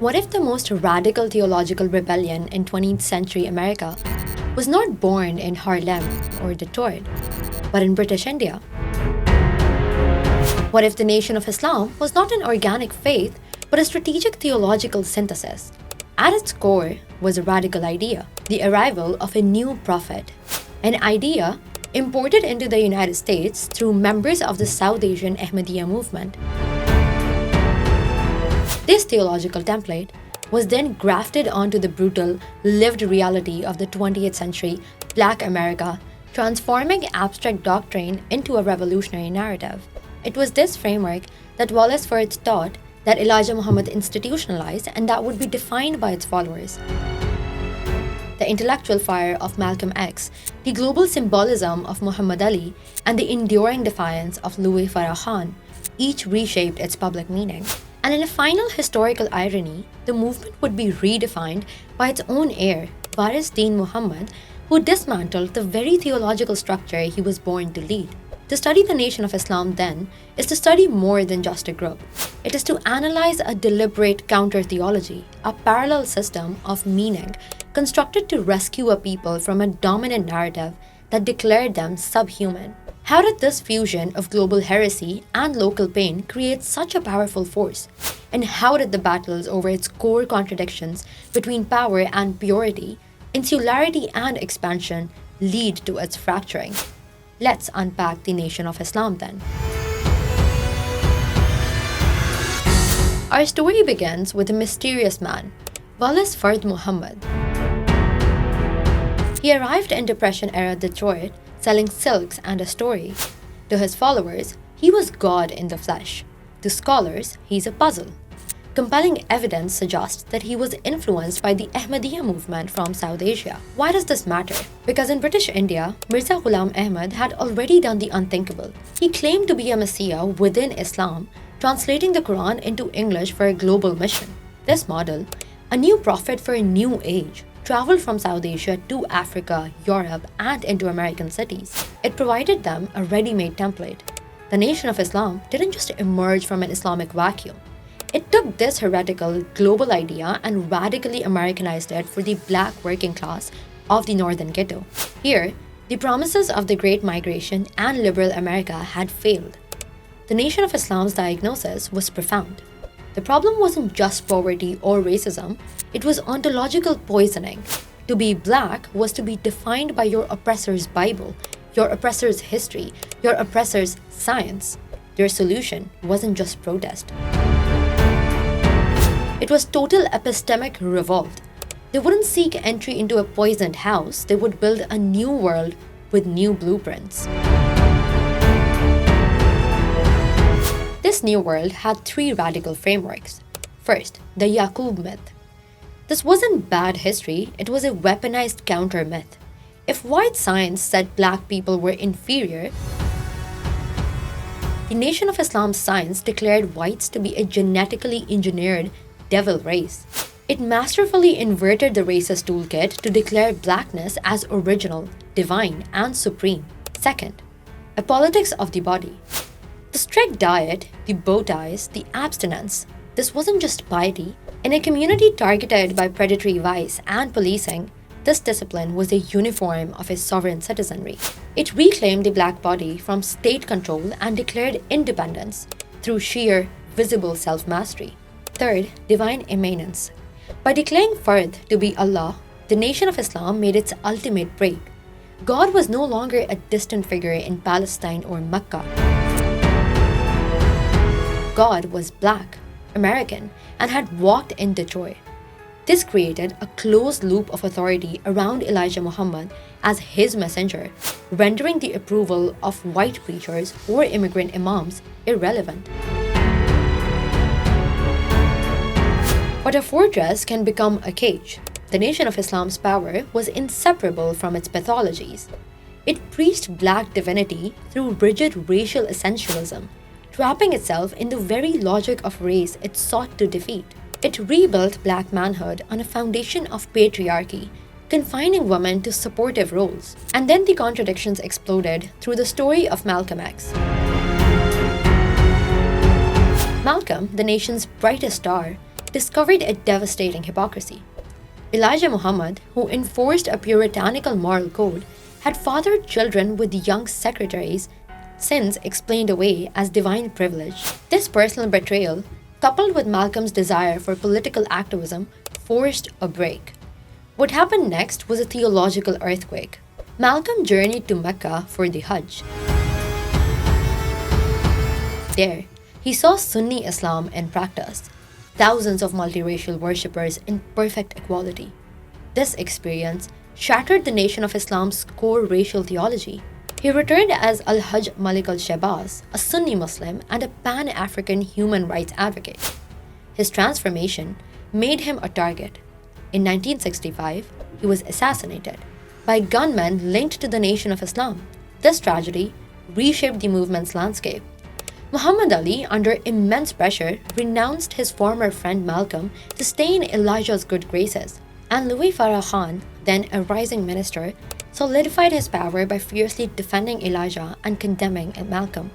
What if the most radical theological rebellion in 20th century America was not born in Harlem or Detroit, but in British India? What if the Nation of Islam was not an organic faith, but a strategic theological synthesis? At its core was a radical idea, the arrival of a new prophet, an idea imported into the United States through members of the South Asian Ahmadiyya movement. This theological template was then grafted onto the brutal, lived reality of the 20th century Black America, transforming abstract doctrine into a revolutionary narrative. It was this framework that Wallace Firth taught, that Elijah Muhammad institutionalized, and that would be defined by its followers. The intellectual fire of Malcolm X, the global symbolism of Muhammad Ali, and the enduring defiance of Louis Farrakhan each reshaped its public meaning. And in a final historical irony, the movement would be redefined by its own heir, Waris Deen Muhammad, who dismantled the very theological structure he was born to lead. To study the Nation of Islam, then, is to study more than just a group. It is to analyze a deliberate counter-theology, a parallel system of meaning constructed to rescue a people from a dominant narrative that declared them subhuman. How did this fusion of global heresy and local pain create such a powerful force? And how did the battles over its core contradictions between power and purity, insularity and expansion lead to its fracturing? Let's unpack the Nation of Islam then. Our story begins with a mysterious man, Wallace Firth Muhammad. He arrived in Depression-era Detroit selling silks and a story. To his followers, he was God in the flesh. To scholars, he's a puzzle. Compelling evidence suggests that he was influenced by the Ahmadiyya movement from South Asia. Why does this matter? Because in British India, Mirza Ghulam Ahmad had already done the unthinkable. He claimed to be a messiah within Islam, translating the Quran into English for a global mission. This model, a new prophet for a new age, traveled from South Asia to Africa, Europe, and into American cities. It provided them a ready-made template. The Nation of Islam didn't just emerge from an Islamic vacuum. It took this heretical global idea and radically Americanized it for the Black working class of the northern ghetto. Here, the promises of the Great Migration and liberal America had failed. The Nation of Islam's diagnosis was profound. The problem wasn't just poverty or racism, it was ontological poisoning. To be Black was to be defined by your oppressor's Bible, your oppressor's history, your oppressor's science. Their solution wasn't just protest. It was total epistemic revolt. They wouldn't seek entry into a poisoned house, they would build a new world with new blueprints. This new world had three radical frameworks. First, the Yaqub myth. This wasn't bad history, it was a weaponized counter-myth. If white science said Black people were inferior, the Nation of Islam's science declared whites to be a genetically engineered devil race. It masterfully inverted the racist toolkit to declare Blackness as original, divine, and supreme. Second, a politics of the body. The strict diet, the bow ties, the abstinence. This wasn't just piety. In a community targeted by predatory vice and policing, this discipline was a uniform of a sovereign citizenry. It reclaimed the Black body from state control and declared independence through sheer, visible self-mastery. Third, divine immanence. By declaring Fard to be Allah, the Nation of Islam made its ultimate break. God was no longer a distant figure in Palestine or Mecca. God was Black, American, and had walked in Detroit. This created a closed loop of authority around Elijah Muhammad as his messenger, rendering the approval of white preachers or immigrant imams irrelevant. But a fortress can become a cage. The Nation of Islam's power was inseparable from its pathologies. It preached Black divinity through rigid racial essentialism, trapping itself in the very logic of race it sought to defeat. It rebuilt Black manhood on a foundation of patriarchy, confining women to supportive roles. And then the contradictions exploded through the story of Malcolm X. Malcolm, the nation's brightest star, discovered a devastating hypocrisy. Elijah Muhammad, who enforced a puritanical moral code, had fathered children with young secretaries, sins explained away as divine privilege. This personal betrayal, coupled with Malcolm's desire for political activism, forced a break. What happened next was a theological earthquake. Malcolm journeyed to Mecca for the Hajj. There, he saw Sunni Islam in practice, thousands of multiracial worshippers in perfect equality. This experience shattered the Nation of Islam's core racial theology. He returned as Al-Hajj Malik al-Shabazz, a Sunni Muslim and a Pan-African human rights advocate. His transformation made him a target. In 1965, he was assassinated by gunmen linked to the Nation of Islam. This tragedy reshaped the movement's landscape. Muhammad Ali, under immense pressure, renounced his former friend Malcolm to stay in Elijah's good graces, and Louis Farrakhan, then a rising minister, solidified his power by fiercely defending Elijah and condemning Malcolm,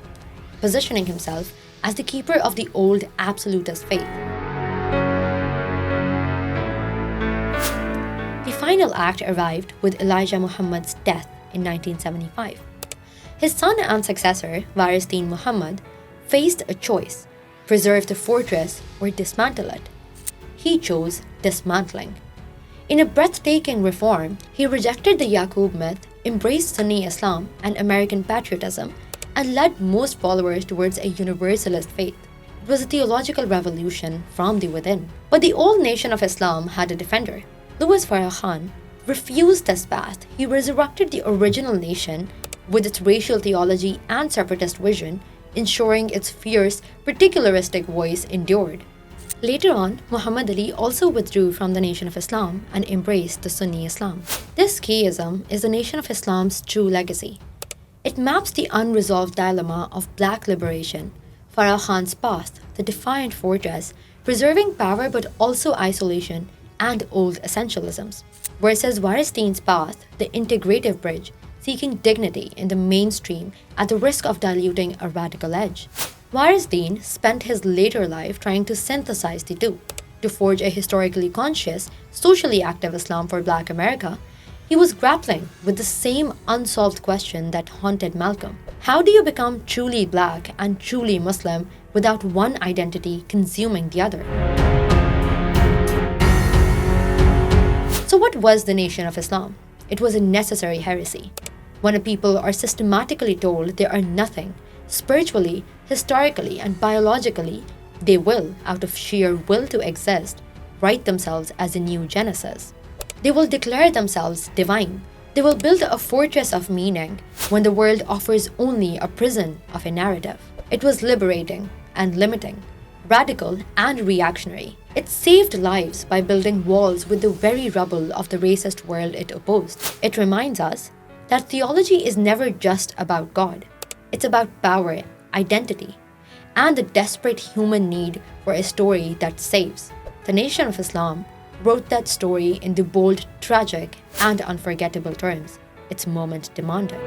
positioning himself as the keeper of the old absolutist faith. The final act arrived with Elijah Muhammad's death in 1975. His son and successor, Warisdin Muhammad, faced a choice: preserve the fortress or dismantle it. He chose dismantling. In a breathtaking reform, he rejected the Yaqub myth, embraced Sunni Islam and American patriotism, and led most followers towards a universalist faith. It was a theological revolution from the within. But the old Nation of Islam had a defender. Louis Farrakhan refused this path. He resurrected the original nation with its racial theology and separatist vision, ensuring its fierce, particularistic voice endured. Later on, Muhammad Ali also withdrew from the Nation of Islam and embraced the Sunni Islam. This chiism is the Nation of Islam's true legacy. It maps the unresolved dilemma of black liberation, Farrakhan's path, the defiant fortress, preserving power but also isolation, and old essentialisms, versus Warisdin's path, the integrative bridge, seeking dignity in the mainstream at the risk of diluting a radical edge. Warisdin spent his later life trying to synthesize the two. To forge a historically conscious, socially active Islam for Black America, he was grappling with the same unsolved question that haunted Malcolm. How do you become truly Black and truly Muslim without one identity consuming the other? So what was the Nation of Islam? It was a necessary heresy. When a people are systematically told they are nothing, spiritually, historically, and biologically, they will, out of sheer will to exist, write themselves as a new Genesis. They will declare themselves divine. They will build a fortress of meaning when the world offers only a prison of a narrative. It was liberating and limiting, radical and reactionary. It saved lives by building walls with the very rubble of the racist world it opposed. It reminds us that theology is never just about God. It's about power, identity, and the desperate human need for a story that saves. The Nation of Islam wrote that story in the bold, tragic, and unforgettable terms its moment demanded.